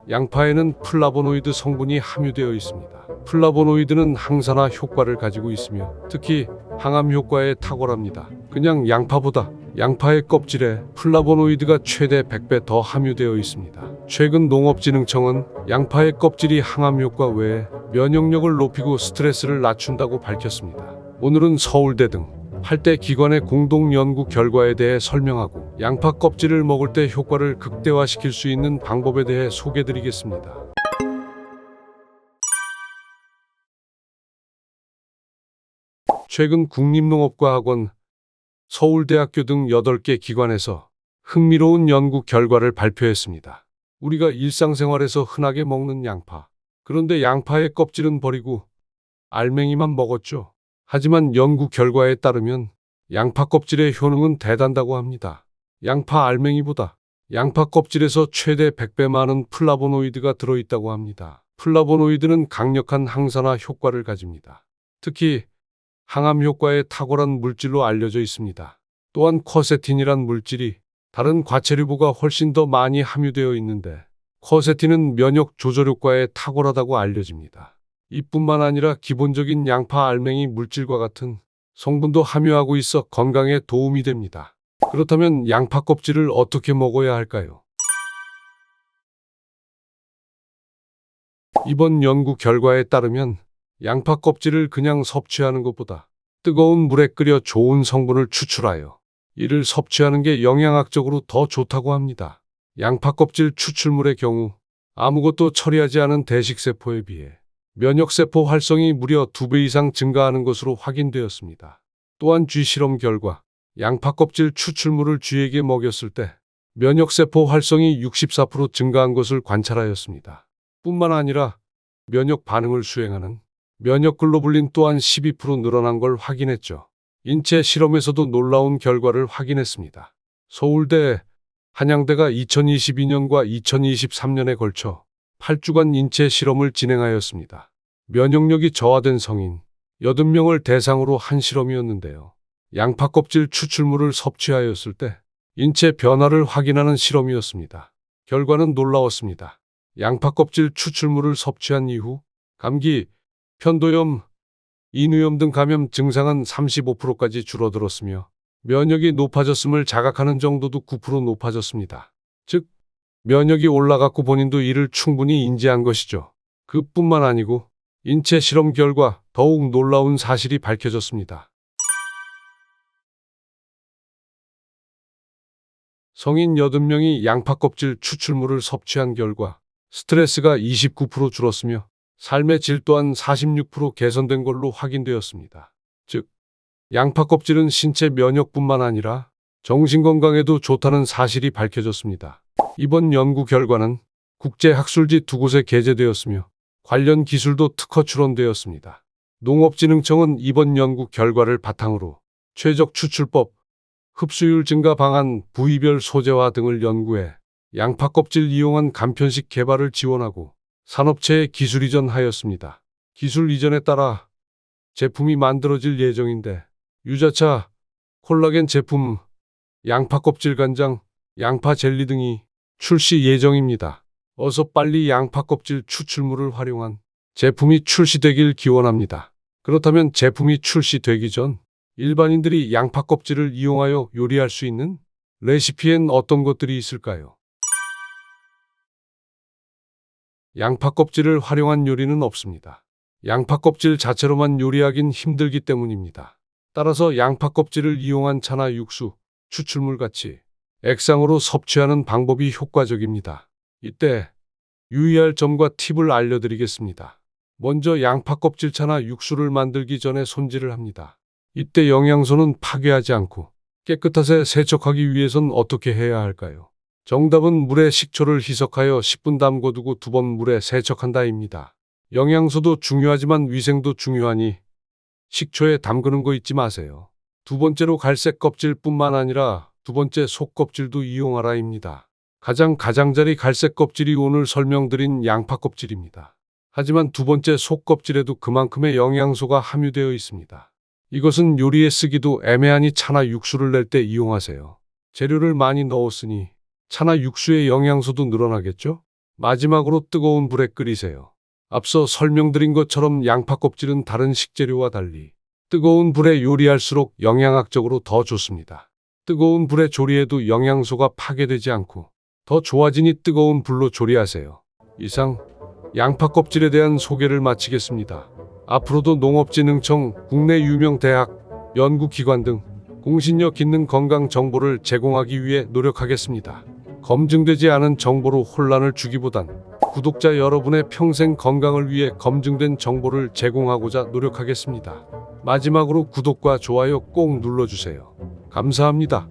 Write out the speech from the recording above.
양파에는 플라보노이드 성분이 함유되어 있습니다. 플라보노이드는 항산화 효과를 가지고 있으며 특히 항암 효과에 탁월합니다. 그냥 양파보다 양파의 껍질에 플라보노이드가 최대 100배 더 함유되어 있습니다. 최근 농업진흥청은 양파의 껍질이 항암 효과 외에 면역력을 높이고 스트레스를 낮춘다고 밝혔습니다. 오늘은 서울대 등 8대 기관의 공동 연구 결과에 대해 설명하고 양파 껍질을 먹을 때 효과를 극대화시킬 수 있는 방법에 대해 소개드리겠습니다. 최근 국립농업과학원, 서울대학교 등 8개 기관에서 흥미로운 연구 결과를 발표했습니다. 우리가 일상생활에서 흔하게 먹는 양파. 그런데 양파의 껍질은 버리고 알맹이만 먹었죠. 하지만 연구 결과에 따르면 양파 껍질의 효능은 대단하다고 합니다. 양파 알맹이보다 양파 껍질에서 최대 100배 많은 플라보노이드가 들어있다고 합니다. 플라보노이드는 강력한 항산화 효과를 가집니다. 특히 항암 효과에 탁월한 물질로 알려져 있습니다. 또한 쿼세틴이란 물질이 다른 과체류보다 훨씬 더 많이 함유되어 있는데 쿼세틴은 면역 조절 효과에 탁월하다고 알려집니다. 이뿐만 아니라 기본적인 양파 알맹이 물질과 같은 성분도 함유하고 있어 건강에 도움이 됩니다. 그렇다면 양파 껍질을 어떻게 먹어야 할까요? 이번 연구 결과에 따르면 양파 껍질을 그냥 섭취하는 것보다 뜨거운 물에 끓여 좋은 성분을 추출하여 이를 섭취하는 게 영양학적으로 더 좋다고 합니다. 양파 껍질 추출물의 경우 아무것도 처리하지 않은 대식세포에 비해 면역세포 활성이 무려 2배 이상 증가하는 것으로 확인되었습니다. 또한 쥐 실험 결과 양파 껍질 추출물을 쥐에게 먹였을 때 면역세포 활성이 64% 증가한 것을 관찰하였습니다. 뿐만 아니라 면역 반응을 수행하는 면역글로불린 또한 12% 늘어난 걸 확인했죠. 인체 실험에서도 놀라운 결과를 확인했습니다. 서울대, 한양대가 2022년과 2023년에 걸쳐 8주간 인체 실험을 진행하였습니다. 면역력이 저하된 성인 80명을 대상으로 한 실험이었는데요. 양파 껍질 추출물을 섭취하였을 때 인체 변화를 확인하는 실험이었습니다. 결과는 놀라웠습니다. 양파 껍질 추출물을 섭취한 이후 감기, 편도염, 인후염 등 감염 증상은 35%까지 줄어들었으며 면역이 높아졌음을 자각하는 정도도 9% 높아졌습니다. 즉, 면역이 올라갔고 본인도 이를 충분히 인지한 것이죠. 그뿐만 아니고 인체 실험 결과 더욱 놀라운 사실이 밝혀졌습니다. 성인 80명이 양파 껍질 추출물을 섭취한 결과 스트레스가 29% 줄었으며 삶의 질 또한 46% 개선된 걸로 확인되었습니다. 즉, 양파 껍질은 신체 면역뿐만 아니라 정신건강에도 좋다는 사실이 밝혀졌습니다. 이번 연구 결과는 국제학술지 2곳에 게재되었으며 관련 기술도 특허 출원되었습니다. 농업진흥청은 이번 연구 결과를 바탕으로 최적 추출법, 흡수율 증가 방안, 부위별 소재화 등을 연구해 양파 껍질 이용한 간편식 개발을 지원하고 산업체에 기술 이전하였습니다. 기술 이전에 따라 제품이 만들어질 예정인데 유자차, 콜라겐 제품, 양파 껍질 간장, 양파 젤리 등이 출시 예정입니다. 어서 빨리 양파 껍질 추출물을 활용한 제품이 출시되길 기원합니다. 그렇다면 제품이 출시되기 전 일반인들이 양파 껍질을 이용하여 요리할 수 있는 레시피엔 어떤 것들이 있을까요? 양파 껍질을 활용한 요리는 없습니다. 양파 껍질 자체로만 요리하긴 힘들기 때문입니다. 따라서 양파 껍질을 이용한 차나 육수, 추출물 같이 액상으로 섭취하는 방법이 효과적입니다. 이때 유의할 점과 팁을 알려드리겠습니다. 먼저 양파 껍질차나 육수를 만들기 전에 손질을 합니다. 이때 영양소는 파괴하지 않고 깨끗하게 세척하기 위해선 어떻게 해야 할까요? 정답은 물에 식초를 희석하여 10분 담궈두고 2번 물에 세척한다입니다. 영양소도 중요하지만 위생도 중요하니 식초에 담그는 거 잊지 마세요. 두 번째로 갈색 껍질뿐만 아니라 두 번째 속 껍질도 이용하라입니다. 가장자리 갈색 껍질이 오늘 설명드린 양파 껍질입니다. 하지만 두 번째 속 껍질에도 그만큼의 영양소가 함유되어 있습니다. 이것은 요리에 쓰기도 애매하니 차나 육수를 낼 때 이용하세요. 재료를 많이 넣었으니 차나 육수의 영양소도 늘어나겠죠? 마지막으로 뜨거운 불에 끓이세요. 앞서 설명드린 것처럼 양파 껍질은 다른 식재료와 달리 뜨거운 불에 요리할수록 영양학적으로 더 좋습니다. 뜨거운 불에 조리해도 영양소가 파괴되지 않고 더 좋아지니 뜨거운 불로 조리하세요. 이상 양파 껍질에 대한 소개를 마치겠습니다. 앞으로도 농업진흥청, 국내 유명 대학, 연구기관 등 공신력 있는 건강 정보를 제공하기 위해 노력하겠습니다. 검증되지 않은 정보로 혼란을 주기보단 구독자 여러분의 평생 건강을 위해 검증된 정보를 제공하고자 노력하겠습니다. 마지막으로 구독과 좋아요 꼭 눌러주세요. 감사합니다.